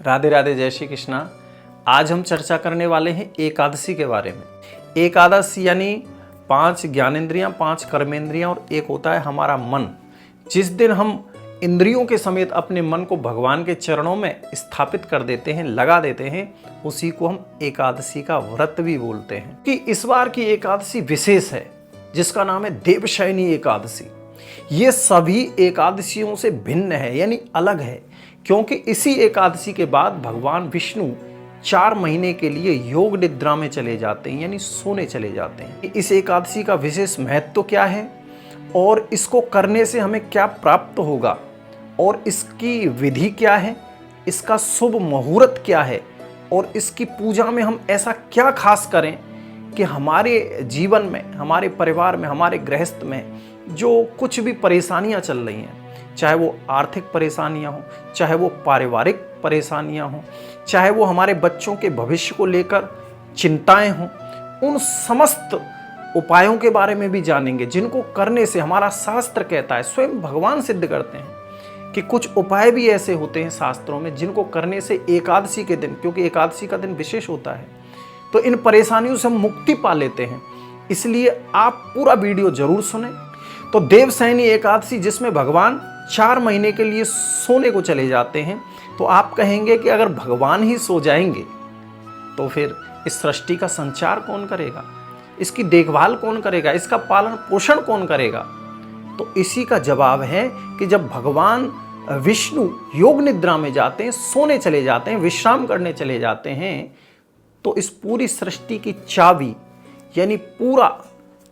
राधे राधे, जय श्री कृष्णा। आज हम चर्चा करने वाले हैं एकादशी के बारे में। एकादशी यानी 5 ज्ञानेंद्रियां, 5 कर्मेंद्रियां और एक होता है हमारा मन। जिस दिन हम इंद्रियों के समेत अपने मन को भगवान के चरणों में स्थापित कर देते हैं, लगा देते हैं, उसी को हम एकादशी का व्रत भी बोलते हैं। कि इस बार की एकादशी विशेष है, जिसका नाम है देवशयनी एकादशी। ये सभी एकादशियों से भिन्न है, यानी अलग है, क्योंकि इसी एकादशी के बाद भगवान विष्णु 4 महीने के लिए योग निद्रा में चले जाते हैं, यानी सोने चले जाते हैं। इस एकादशी का विशेष महत्व क्या है और इसको करने से हमें क्या प्राप्त होगा और इसकी विधि क्या है, इसका शुभ मुहूर्त क्या है और इसकी पूजा में हम ऐसा क्या खास करें कि हमारे जीवन में, हमारे परिवार में, हमारे गृहस्थ में जो कुछ भी परेशानियां चल रही हैं, चाहे वो आर्थिक परेशानियां हों, चाहे वो पारिवारिक परेशानियां हों, चाहे वो हमारे बच्चों के भविष्य को लेकर चिंताएं हों, उन समस्त उपायों के बारे में भी जानेंगे, जिनको करने से हमारा शास्त्र कहता है, स्वयं भगवान सिद्ध करते हैं कि कुछ उपाय भी ऐसे होते हैं शास्त्रों में जिनको करने से एकादशी के दिन, क्योंकि एकादशी का दिन विशेष होता है, तो इन परेशानियों से हम मुक्ति पा लेते हैं। इसलिए आप पूरा वीडियो जरूर सुने। तो देवशयनी एकादशी, जिसमें भगवान 4 महीने के लिए सोने को चले जाते हैं, तो आप कहेंगे कि अगर भगवान ही सो जाएंगे तो फिर इस सृष्टि का संचार कौन करेगा, इसकी देखभाल कौन करेगा, इसका पालन पोषण कौन करेगा? तो इसी का जवाब है कि जब भगवान विष्णु योग निद्रा में जाते हैं, सोने चले जाते हैं, विश्राम करने चले जाते हैं, तो इस पूरी सृष्टि की चाबी, यानी पूरा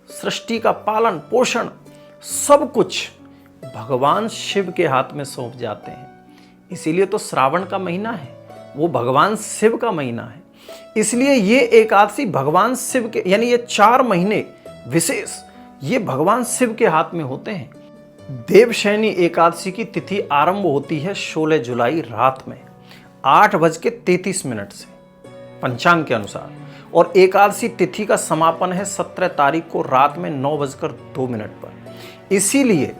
सृष्टि का पालन पोषण सब कुछ भगवान शिव के हाथ में सौंप जाते हैं। इसीलिए तो श्रावण का महीना है, वो भगवान शिव का महीना है। इसलिए ये एकादशी भगवान शिव के, यानी ये 4 महीने विशेष, ये भगवान शिव के हाथ में होते हैं। देवशयनी एकादशी की तिथि आरंभ होती है 16 जुलाई रात में 8:33 से पंचांग के अनुसार, और एकादशी तिथि का समापन है 17 तारीख को रात में 9:02 पर। इसीलिए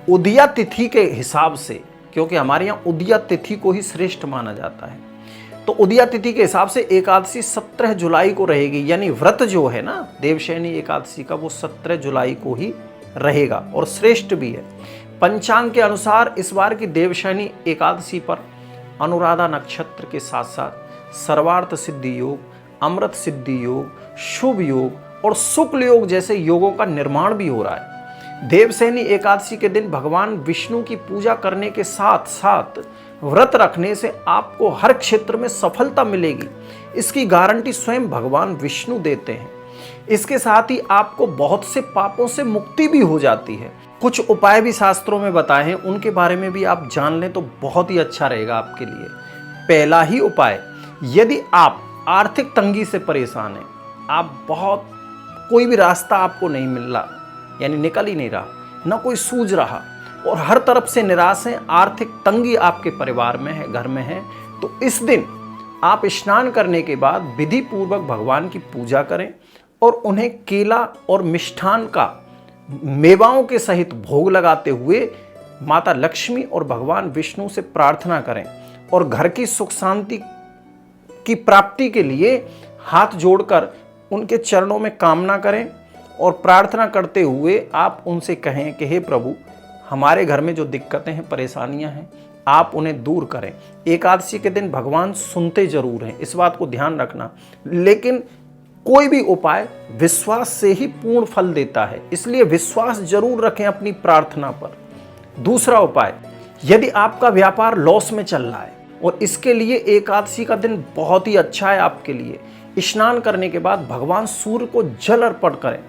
उदया तिथि के हिसाब से, क्योंकि हमारे यहाँ उदया तिथि को ही श्रेष्ठ माना जाता है, तो उदया तिथि के हिसाब से एकादशी 17 जुलाई को रहेगी, यानी व्रत जो है ना देवशयनी एकादशी का, वो 17 जुलाई को ही रहेगा और श्रेष्ठ भी है। पंचांग के अनुसार इस बार की देवशयनी एकादशी पर अनुराधा नक्षत्र के साथ साथ सर्वार्थ सिद्धि योग, अमृत सिद्धि योग, शुभ योग और शुक्ल योग जैसे योगों का निर्माण भी हो रहा है। देवशयनी एकादशी के दिन भगवान विष्णु की पूजा करने के साथ साथ व्रत रखने से आपको हर क्षेत्र में सफलता मिलेगी, इसकी गारंटी स्वयं भगवान विष्णु देते हैं। इसके साथ ही आपको बहुत से पापों से मुक्ति भी हो जाती है। कुछ उपाय भी शास्त्रों में बताए हैं, उनके बारे में भी आप जान लें तो बहुत ही अच्छा रहेगा आपके लिए। पहला ही उपाय, यदि आप आर्थिक तंगी से परेशान हैं, आप बहुत, कोई भी रास्ता आपको नहीं मिल रहा, यानी निकल ही नहीं रहा, ना कोई सूझ रहा और हर तरफ से निराश हैं, आर्थिक तंगी आपके परिवार में है, घर में है, तो इस दिन आप स्नान करने के बाद विधि पूर्वक भगवान की पूजा करें और उन्हें केला और मिष्ठान का मेवाओं के सहित भोग लगाते हुए माता लक्ष्मी और भगवान विष्णु से प्रार्थना करें और घर की सुख शांति की प्राप्ति के लिए हाथ जोड़कर उनके चरणों में कामना करें और प्रार्थना करते हुए आप उनसे कहें कि हे प्रभु, हमारे घर में जो दिक्कतें हैं, परेशानियां हैं, आप उन्हें दूर करें। एकादशी के दिन भगवान सुनते जरूर हैं, इस बात को ध्यान रखना, लेकिन कोई भी उपाय विश्वास से ही पूर्ण फल देता है, इसलिए विश्वास जरूर रखें अपनी प्रार्थना पर। दूसरा उपाय, यदि आपका व्यापार लॉस में चल रहा है और इसके लिए एकादशी का दिन बहुत ही अच्छा है आपके लिए, स्नान करने के बाद भगवान सूर्य को जल अर्पण करें,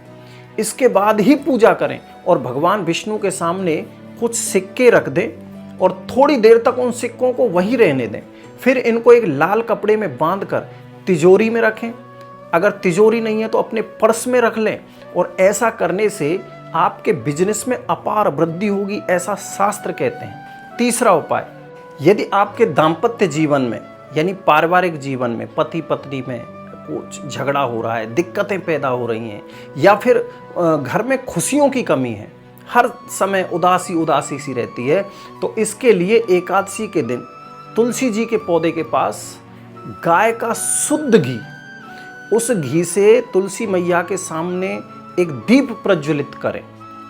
इसके बाद ही पूजा करें और भगवान विष्णु के सामने कुछ सिक्के रख दें और थोड़ी देर तक उन सिक्कों को वहीं रहने दें। फिर इनको एक लाल कपड़े में बांधकर तिजोरी में रखें, अगर तिजोरी नहीं है तो अपने पर्स में रख लें, और ऐसा करने से आपके बिजनेस में अपार वृद्धि होगी, ऐसा शास्त्र कहते हैं। तीसरा उपाय, यदि आपके दाम्पत्य जीवन में, यानी पारिवारिक जीवन में, पति पत्नी में कुछ झगड़ा हो रहा है, दिक्कतें पैदा हो रही हैं, या फिर घर में खुशियों की कमी है, हर समय उदासी उदासी सी रहती है, तो इसके लिए एकादशी के दिन तुलसी जी के पौधे के पास गाय का शुद्ध घी, उस घी से तुलसी मैया के सामने एक दीप प्रज्वलित करें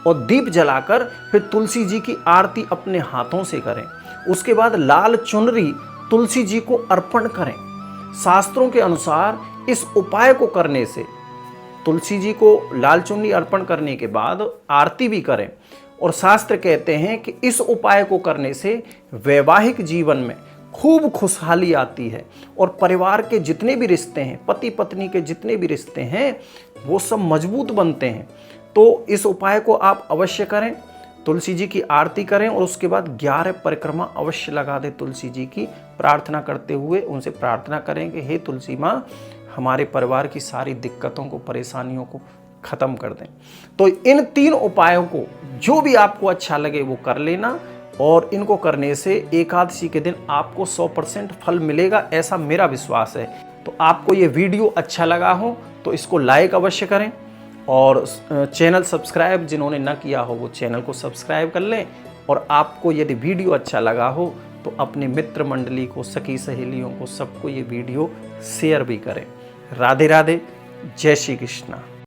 और दीप जलाकर फिर तुलसी जी की आरती अपने हाथों से करें। उसके बाद लाल चुनरी तुलसी जी को अर्पण करें। शास्त्रों के अनुसार इस उपाय को करने से, तुलसी जी को लाल चुनरी अर्पण करने के बाद आरती भी करें, और शास्त्र कहते हैं कि इस उपाय को करने से वैवाहिक जीवन में खूब खुशहाली आती है और परिवार के जितने भी रिश्ते हैं, पति पत्नी के जितने भी रिश्ते हैं, वो सब मजबूत बनते हैं। तो इस उपाय को आप अवश्य करें, तुलसी जी की आरती करें और उसके बाद 11 परिक्रमा अवश्य लगा दें तुलसी जी की, प्रार्थना करते हुए उनसे प्रार्थना करें कि हे तुलसी माँ, हमारे परिवार की सारी दिक्कतों को, परेशानियों को खत्म कर दें। तो इन 3 उपायों को जो भी आपको अच्छा लगे वो कर लेना, और इनको करने से एकादशी के दिन आपको 100% फल मिलेगा, ऐसा मेरा विश्वास है। तो आपको ये वीडियो अच्छा लगा हो तो इसको लाइक अवश्य करें, और चैनल सब्सक्राइब जिन्होंने न किया हो वो चैनल को सब्सक्राइब कर लें। और आपको यदि वीडियो अच्छा लगा हो तो अपने मित्र मंडली को, सखी सहेलियों को, सबको ये वीडियो शेयर भी करें। राधे राधे, जय श्री कृष्णा।